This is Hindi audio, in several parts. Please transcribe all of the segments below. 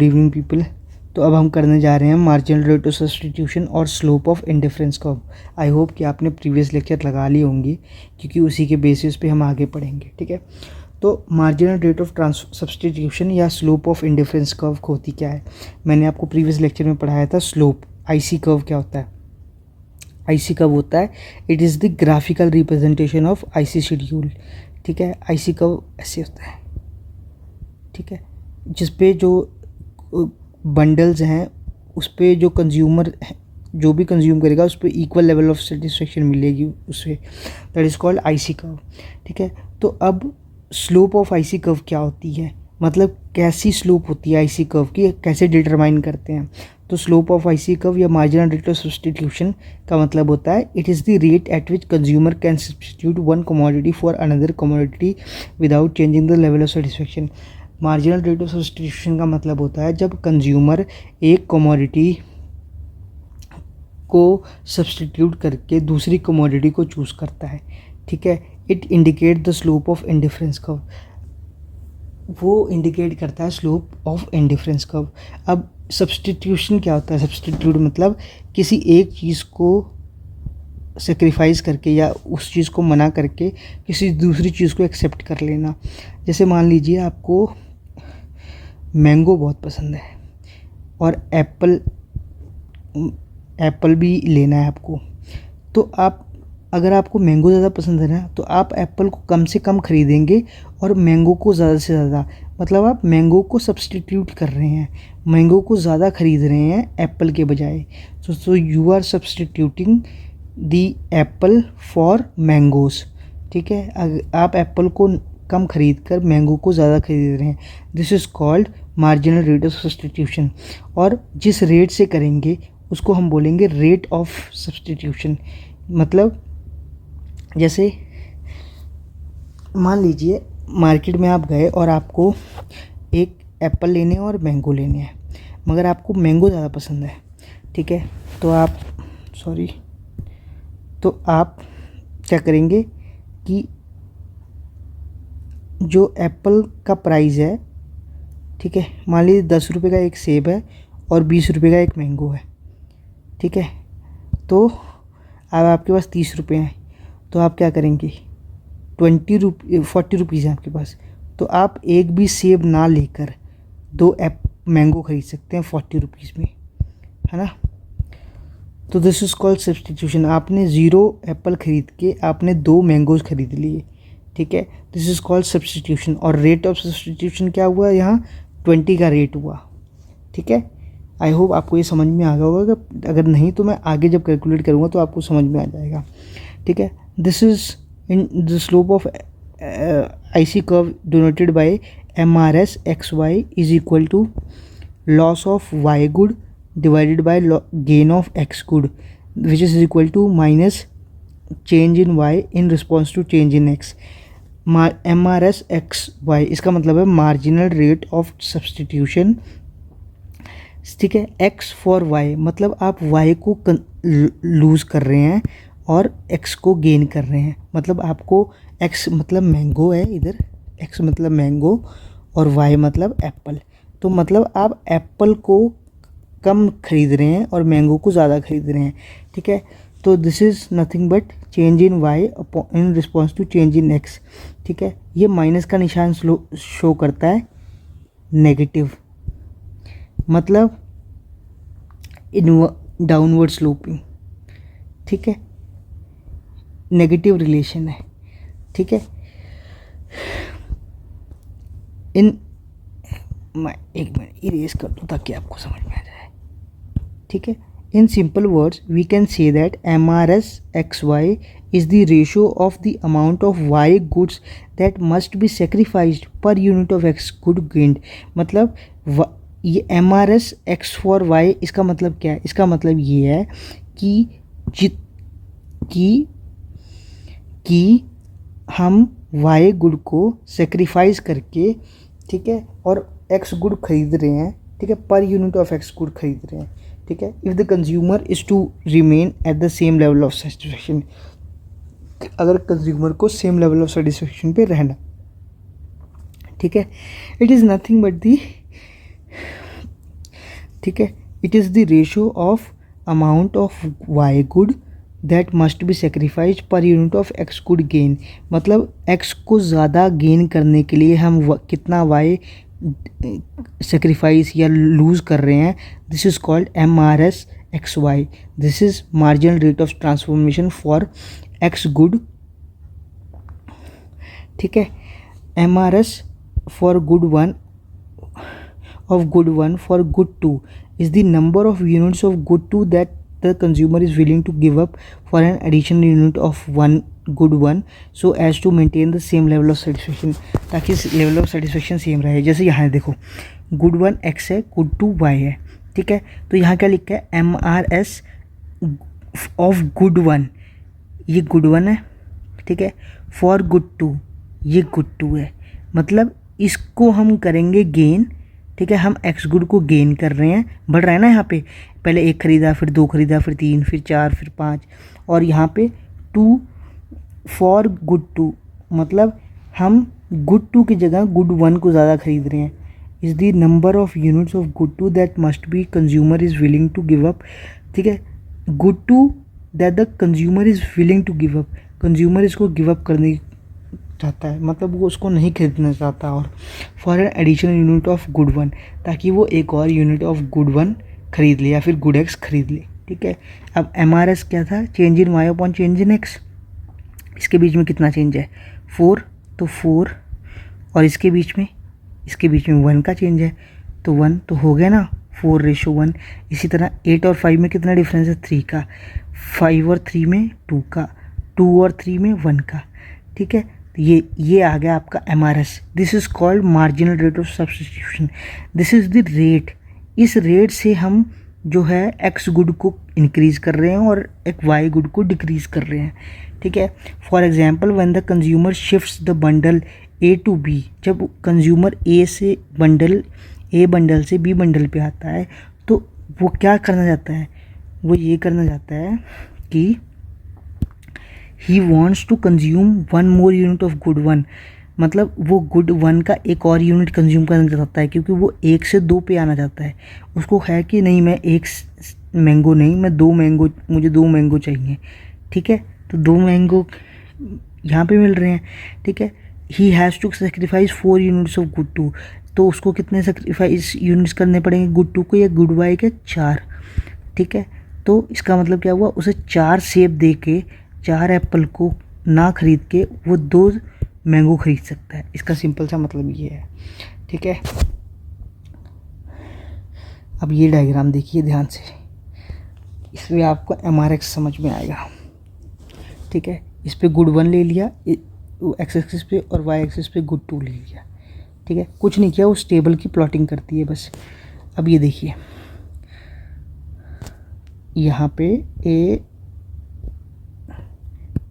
Good evening people. तो अब हम करने जा रहे हैं मार्जिनल रेट ऑफ सब्स्टिट्यूशन और slope of indifference curve. I hope कि आपने प्रीवियस लेक्चर लगा लिए होंगे क्योंकि उसी के बेसिस पे हम आगे पढ़ेंगे। ठीक है, तो मार्जिनल रेट ऑफ सब्स्टिट्यूशन या स्लोप ऑफ इंडिफरेंस कर्व होती क्या है। मैंने आपको प्रीवियस लेक्चर में पढ़ाया था स्लोप। आईसी कर्व क्या होता है? आईसी कर्व होता है, it is the graphical representation of IC schedule. ठीक है, आईसी कर्व ऐसे होता है। ठीक है, जिसपे जो बंडल्स हैं उस पर जो कंज्यूमर जो भी कंज्यूम करेगा उस पर इक्वल लेवल ऑफ सेटिस्फेक्शन मिलेगी उससे, that is called IC curve. ठीक है, तो अब स्लोप ऑफ आईसी कर्व क्या होती है, मतलब कैसी स्लोप होती है आईसी कर्व की, कैसे डिटरमाइन करते हैं। तो स्लोप ऑफ आईसी कर्व या मार्जिनल रेट ऑफ सब्स्टिट्यूशन का मतलब होता है it is the rate at which consumer can substitute one commodity for another commodity without changing the level of satisfaction. Marginal rate of substitution का मतलब होता है जब कंज्यूमर एक कमोडिटी को सब्स्टिट्यूट करके दूसरी कमोडिटी को चूज़ करता है। ठीक है, it indicate the slope of indifference curve, वो इंडिकेट करता है स्लोप ऑफ इंडिफरेंस कर्व। अब सब्स्टिट्यूशन क्या होता है? सब्स्टिट्यूट मतलब किसी एक चीज़ को सेक्रीफाइस करके या उस चीज़ को मना करके किसी दूसरी चीज़ को एक्सेप्ट कर लेना। जैसे मान लीजिए आपको मैंगो बहुत पसंद है और एप्पल भी लेना है आपको, तो आप अगर आपको मैंगो ज़्यादा पसंद है ना तो आप एप्पल को कम से कम ख़रीदेंगे और मैंगो को ज़्यादा से ज़्यादा, मतलब आप मैंगो को सब्स्टिट्यूट कर रहे हैं, मैंगो को ज़्यादा ख़रीद रहे हैं एप्पल के बजाय। So you are substituting the apple for mangoes. ठीक है, आप एप्पल को कम खरीद कर मैंगो को ज़्यादा खरीद रहे हैं, this is called marginal rate of substitution. और जिस रेट से करेंगे उसको हम बोलेंगे रेट ऑफ सब्स्टिट्यूशन। मतलब जैसे मान लीजिए मार्केट में आप गए और आपको एक एप्पल लेने हैं और मैंगो लेने हैं, मगर आपको मैंगो ज़्यादा पसंद है। ठीक है, तो आप क्या करेंगे कि जो एप्पल का प्राइस है, ठीक है, मान लीजिए 10 रुपये का एक सेब है और 20 रुपये का एक मैंगो है। ठीक है, तो अब आपके पास 30 रुपये हैं, तो आप क्या करेंगे, 40 रुपीज़ हैं आपके पास, तो आप एक भी सेब ना लेकर 2 मैंगो ख़रीद सकते हैं 40 रुपीज़ में, है ना। तो दिस इज़ कॉल्ड सब्स्टिट्यूशन। आपने 0 एप्पल ख़रीद के आपने 2 मैंगोज़ ख़रीद लिए। ठीक है, दिस इज़ कॉल्ड सब्स्टिट्यूशन। और रेट ऑफ सब्स्टिट्यूशन क्या हुआ, यहाँ 20 का रेट हुआ। ठीक है, आई होप आपको ये समझ में आ गया होगा, अगर नहीं तो मैं आगे जब कैलकुलेट करूँगा तो आपको समझ में आ जाएगा। ठीक है, this is in the slope of IC curve denoted by MRS XY is equal to loss of Y good divided by gain of X good which is equal to minus change in Y in response to change in X। MRS XY इसका मतलब है मार्जिनल रेट ऑफ सब्स्टिट्यूशन। ठीक है, X फॉर Y मतलब आप Y को लूज़ कर रहे हैं और X को गेन कर रहे हैं। मतलब आपको X मतलब मैंगो है, इधर X मतलब मैंगो और Y मतलब एप्पल। तो मतलब आप एप्पल को कम खरीद रहे हैं और मैंगो को ज़्यादा खरीद रहे हैं। ठीक है, तो this is nothing but change in Y in response to change in X। ठीक है, ये माइनस का निशान शो करता है नेगेटिव, मतलब डाउनवर्ड स्लोपिंग। ठीक है, नेगेटिव रिलेशन है। ठीक है, मैं एक मिनट इरेज कर दूँ ताकि आपको समझ में आ जाए। ठीक है, in simple words we can say that MRS XY is the ratio of the amount of Y goods that must be sacrificed per unit of X good gained। मतलब ये MRS X for Y इसका मतलब क्या है? इसका मतलब ये है कि हम Y गुड को सेक्रीफाइस करके, ठीक है, और X गुड खरीद रहे हैं। ठीक है, पर यूनिट ऑफ X गुड खरीद रहे हैं। ठीक है, if the consumer is to remain at the same level of satisfaction, अगर कंज्यूमर को सेम लेवल ऑफ सेटिस्फेक्शन पे रहना। ठीक है, it is nothing but the ठीक है, it is the ratio of amount of Y good that must be sacrifice per unit of X good gain. मतलब एक्स को ज़्यादा गेन करने के लिए हम कितना वाई सेक्रीफाइस या लूज़ कर रहे हैं, this is called MRS XY। This is marginal rate of transformation for x good, ठीक है। MRS for good one of good 1 for good 2 is the number of units of good 2 that the consumer is willing to give up for an additional unit of one good 1 so as to maintain the same level of satisfaction, ताकि लेवल ऑफ सेटिस्फेक्शन सेम रहे। जैसे यहाँ देखो गुड 1 x है, गुड 2 y है, ठीक है। तो यहाँ क्या लिखा है, MRS ऑफ गुड 1, ये गुड 1 है, ठीक है, फॉर गुड 2 ये गुड 2 है। मतलब इसको हम करेंगे गेन, ठीक है। हम एक्स गुड को गेन कर रहे हैं, बढ़ रहा है ना, यहाँ पे पहले 1 खरीदा, फिर 2 खरीदा, फिर 3, फिर 4, फिर 5, और यहाँ पे 2 फॉर गुड 2, मतलब हम गुड 2 की जगह गुड 1 को ज़्यादा खरीद रहे हैं। Is the number of units of good 2 that must be consumer is willing to give up, ठीक है। Good 2 that the consumer is willing to give up, consumer इसको गिव अप करने चाहता है, मतलब वो उसको नहीं खरीदना चाहता, और for an additional unit of good 1, ताकि वो एक और यूनिट ऑफ गुड 1 खरीद ले या फिर गुड एक्स खरीद ले, ठीक है। अब MRS क्या था, change in Y upon change in X. इसके बीच में कितना चेंज है, 4, तो 4, और इसके बीच में 1 का चेंज है, तो 1 तो हो गया ना, 4:1। इसी तरह 8 और 5 में कितना डिफरेंस है, 3 का, 5 और 3 में 2 का, 2 और 3 में 1 का, ठीक है। तो ये आ गया आपका MRS। This is called marginal rate of substitution. This is the rate, इस रेट से हम जो है एक्स गुड को इंक्रीज़ कर रहे हैं और एक वाई गुड को डिक्रीज़ कर रहे हैं, ठीक है। For example when the consumer shifts the bundle A to B, जब कंज्यूमर A बंडल से B बंडल पे आता है, तो वो क्या करना चाहता है, वो ये करना चाहता है कि he wants to consume 1 more unit of good 1, मतलब वो गुड 1 का एक और यूनिट कंज्यूम करना चाहता है, क्योंकि वो 1 से 2 पे आना चाहता है। उसको है कि नहीं, मैं 1 मैंगो नहीं, मैं 2 मैंगो, मुझे 2 मैंगो चाहिए, ठीक है। तो 2 मैंगो यहाँ पे मिल रहे हैं, ठीक है। He has to sacrifice 4 units of good 2, तो उसको कितने सेक्रीफाइस यूनिट्स करने पड़ेंगे गुड 2 को या गुड वाई के, 4, ठीक है। तो इसका मतलब क्या हुआ, उसे 4 सेब दे के, 4 एप्पल को ना खरीद के वो 2 मैंगो खरीद सकता है। इसका सिंपल सा मतलब ये है, ठीक है। अब ये डायग्राम देखिए ध्यान से, इसमें आपको MRX समझ में आएगा, ठीक है। इस पे गुड 1 ले लिया एक्स एक्सिस पे, और वाई एक्सिस पे गुड 2 ले लिया, ठीक है। कुछ नहीं किया, उस टेबल की प्लॉटिंग करती है बस। अब ये देखिए यहाँ पे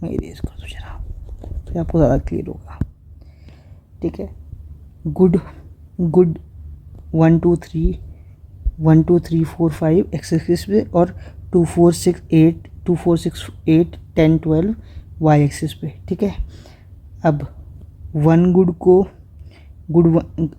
मैं इरेज कर दूँ जरा, तो आपको ज़्यादा क्लियर होगा, ठीक है। गुड 1 2 3 4 5 एक्स एक्सिस पे, और 2 4 6 8 10 12 वाई एक्सिस पे, ठीक है। अब 1 गुड को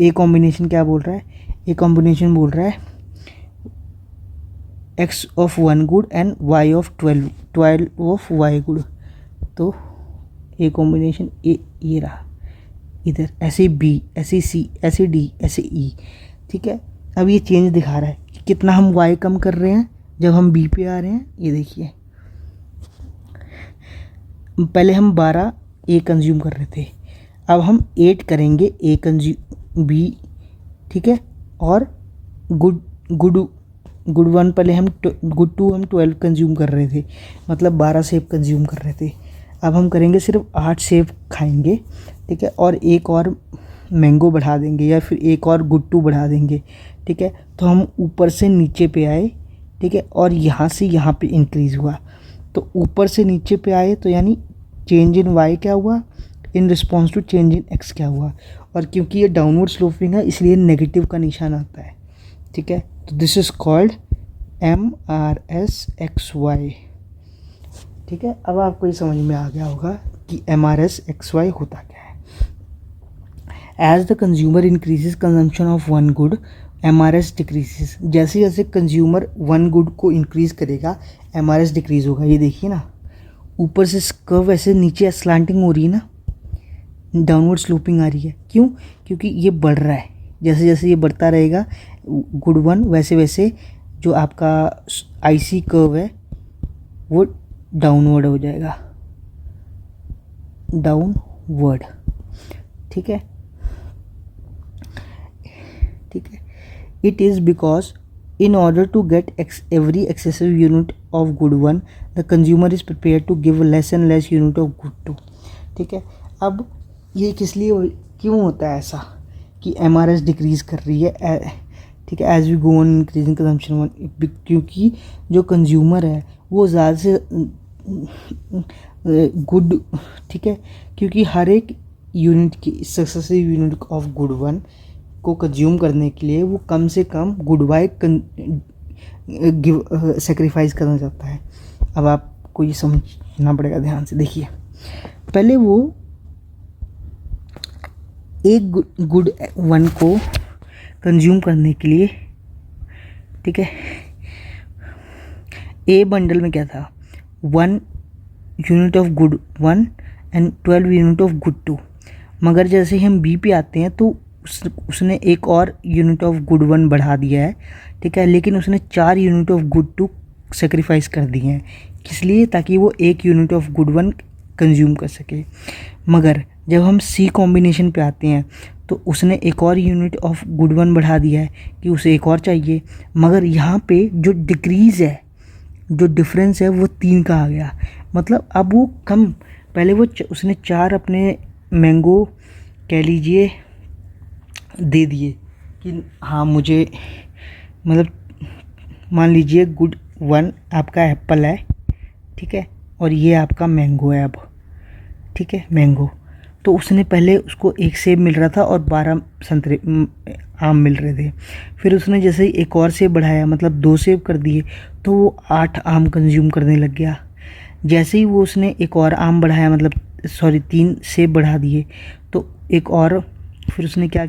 ए कॉम्बिनेशन क्या बोल रहा है, ए कॉम्बिनेशन बोल रहा है x of 1 good and y of 12 of y good. तो ए कॉम्बिनेशन ये रहा इधर, ऐसे B, ऐसे C, ऐसे D, ऐसे E, ठीक है। अब ये चेंज दिखा रहा है कि कितना हम y कम कर रहे हैं जब हम B पे आ रहे हैं। ये देखिए पहले हम 12 A कंज्यूम कर रहे थे, अब हम 8 करेंगे A कंज्यूम B, ठीक है। और गुड 1 पहले हम गुड 2 हम 12 कंज्यूम कर रहे थे, मतलब 12 सेब कंज्यूम कर रहे थे। अब हम करेंगे सिर्फ 8 सेब खाएंगे, ठीक है, और एक और मैंगो बढ़ा देंगे या फिर एक और गुड 2 बढ़ा देंगे, ठीक है। तो हम ऊपर से नीचे पे आए, ठीक है, और यहाँ से यहाँ पे इंक्रीज़ हुआ। तो ऊपर से नीचे पे आए तो यानी चेंज इन वाई क्या हुआ, in response to change in X क्या हुआ, और क्योंकि ये डाउनवर्ड स्लोपिंग है इसलिए नेगेटिव का निशान आता है, ठीक है। तो this is called MRS XY, ठीक है। अब आपको ये समझ में आ गया होगा कि MRS XY होता क्या है। As the consumer increases consumption of 1 good, MRS decreases. जैसे जैसे कंज्यूमर वन गुड को इंक्रीज़ करेगा MRS डिक्रीज़ होगा। ये देखिए ना, ऊपर से कर्व ऐसे नीचे स्लांटिंग हो रही है ना, डाउनवर्ड स्लोपिंग आ रही है। क्यों? क्योंकि ये बढ़ रहा है। जैसे जैसे ये बढ़ता रहेगा गुड वन, वैसे वैसे जो आपका IC कर्व है वो डाउनवर्ड हो जाएगा, डाउनवर्ड। ठीक है, ठीक है। It is because in order to get every excessive unit of good one, the consumer is prepared to give less and less unit of good two। ठीक है, अब ये किस लिए क्यों होता है ऐसा कि MRS डिक्रीज़ कर रही है, ठीक है, as we go on increasing consumption one, क्योंकि जो कंज्यूमर है वो ज़्यादा से गुड, ठीक है, क्योंकि हर एक यूनिट की successive unit of good one को कंज्यूम करने के लिए वो कम से कम गुड बाय सेक्रीफाइस करना चाहता है। अब आपको ये समझना पड़ेगा ध्यान से। देखिए, पहले वो एक गुड वन को कंज्यूम करने के लिए, ठीक है, ए बंडल में क्या था, 1 unit of good one and 12 unit of good two. मगर जैसे ही हम बी पे आते हैं तो उसने एक और यूनिट ऑफ गुड वन बढ़ा दिया है, ठीक है, लेकिन उसने 4 unit of good two sacrifice कर दिए हैं। किस लिए? ताकि वो 1 unit of good one consume कर सके। मगर जब हम सी कॉम्बिनेशन पे आते हैं तो उसने एक और यूनिट ऑफ गुड वन बढ़ा दिया है कि उसे एक और चाहिए। मगर यहाँ पे जो डिक्रीज़ है, जो डिफरेंस है वो 3 का आ गया। मतलब अब वो कम, पहले वो उसने 4 अपने मैंगो कह लीजिए दे दिए कि हाँ मुझे, मतलब मान लीजिए गुड वन आपका एप्पल है, ठीक है, और ये आपका मैंगो है अब, ठीक है, मैंगो। तो उसने पहले उसको 1 सेब मिल रहा था और 12 संतरे आम मिल रहे थे। फिर उसने जैसे ही एक और सेब बढ़ाया, मतलब 2 सेब कर दिए, तो वो 8 आम कंज्यूम करने लग गया। जैसे ही वो उसने एक और आम बढ़ाया, मतलब 3 सेब बढ़ा दिए, तो एक और फिर उसने क्या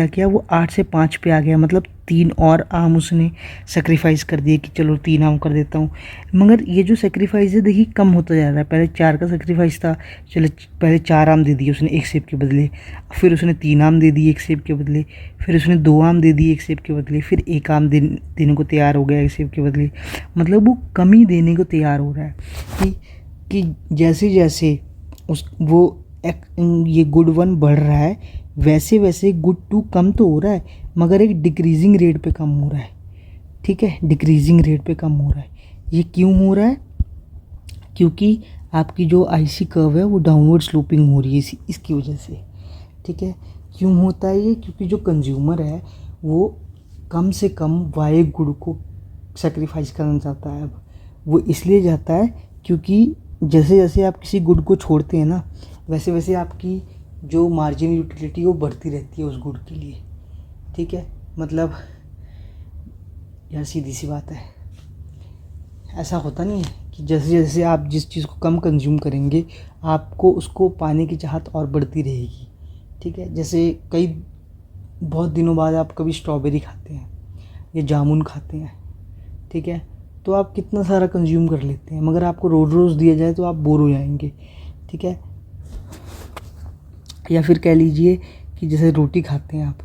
किया, वो 8 से 5 पे आ गया। मतलब 3 और आम उसने सेक्रीफाइस कर दिए कि चलो 3 आम कर देता हूँ। मगर ये जो सेक्रीफाइस है देखिए कम होता जा रहा है। पहले 4 का सेक्रीफाइस था, चलो पहले 4 आम दे दिए उसने 1 सेब के बदले, फिर उसने 3 आम दे दिए 1 सेब के बदले, फिर उसने 2 आम दे दिए 1 सेब के बदले, फिर 1 आम देने को तैयार हो गया 1 सेब के बदले। मतलब वो कम ही देने को तैयार हो रहा है कि जैसे जैसे ये गुड वन बढ़ रहा है, वैसे वैसे गुड टू कम तो हो रहा है, मगर एक डिक्रीजिंग रेट पे कम हो रहा है। ठीक है, डिक्रीजिंग रेट पे कम हो रहा है। ये क्यों हो रहा है? क्योंकि आपकी जो IC कर्व है वो डाउनवर्ड स्लोपिंग हो रही है इसकी वजह से। ठीक है, क्यों होता है ये? क्योंकि जो कंज्यूमर है वो कम से कम वाई गुड को सेक्रीफाइस करना चाहता है। अब वो इसलिए जाता है क्योंकि जैसे जैसे आप किसी गुड को छोड़ते हैं ना, वैसे वैसे आपकी जो मार्जिन यूटिलिटी वो बढ़ती रहती है उस गुड के लिए। ठीक है, मतलब यार सीधी सी बात है, ऐसा होता नहीं है कि जैसे जैसे आप जिस चीज़ को कम कंज्यूम करेंगे आपको उसको पाने की चाहत और बढ़ती रहेगी। ठीक है, जैसे बहुत दिनों बाद आप कभी स्ट्रॉबेरी खाते हैं या जामुन खाते हैं, ठीक है, तो आप कितना सारा कंज्यूम कर लेते हैं, मगर आपको रोज़ रोज़ दिया जाए तो आप बोर हो जाएंगे। ठीक है, या फिर कह लीजिए कि जैसे रोटी खाते हैं आप,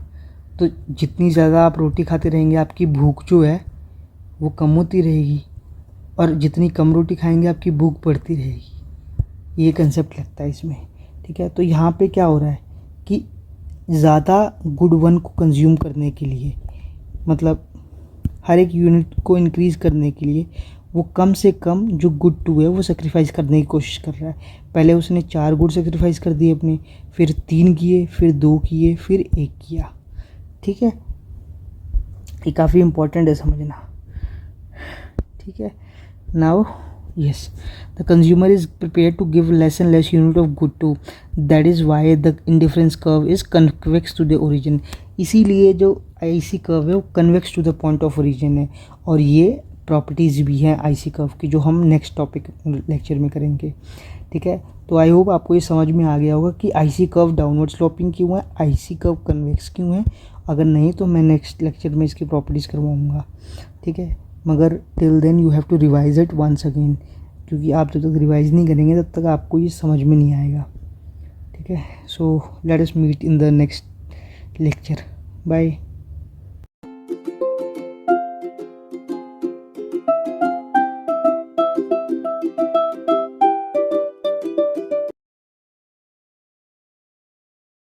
तो जितनी ज़्यादा आप रोटी खाते रहेंगे आपकी भूख जो है वो कम होती रहेगी, और जितनी कम रोटी खाएंगे आपकी भूख बढ़ती रहेगी। ये कंसेप्ट लगता है इसमें। ठीक है, तो यहाँ पे क्या हो रहा है कि ज़्यादा गुड वन को कंज्यूम करने के लिए, मतलब हर एक यूनिट को इंक्रीज़ करने के लिए वो कम से कम जो गुड टू है वो सेक्रीफाइस करने की कोशिश कर रहा है। पहले उसने 4 गुड सेक्रीफाइस कर दिए अपने, फिर 3 किए, फिर 2 किए, फिर 1 किया। ठीक है, ये काफ़ी इम्पोर्टेंट है समझना। ठीक है, now yes, the consumer is prepared to give less and less unit of good to, that is why the indifference curve is convex to the origin। इसीलिए जो IC कर्व है वो convex to the point of origin है, और ये प्रॉपर्टीज़ भी हैं IC कर्व की जो हम नेक्स्ट टॉपिक लेक्चर में करेंगे। ठीक है। तो आई होप आपको ये समझ में आ गया होगा कि आईसी कर्व डाउनवर्ड स्लोपिंग क्यों है, आईसी कर्व कन्वेक्स क्यों है। अगर नहीं तो मैं नेक्स्ट लेक्चर में इसकी प्रॉपर्टीज़ करवाऊँगा, ठीक है। मगर till then you have to revise it once again, क्योंकि आप जब तक रिवाइज नहीं करेंगे तब तक आपको ये समझ में नहीं आएगा, ठीक है। So let us meet in the next lecture, bye.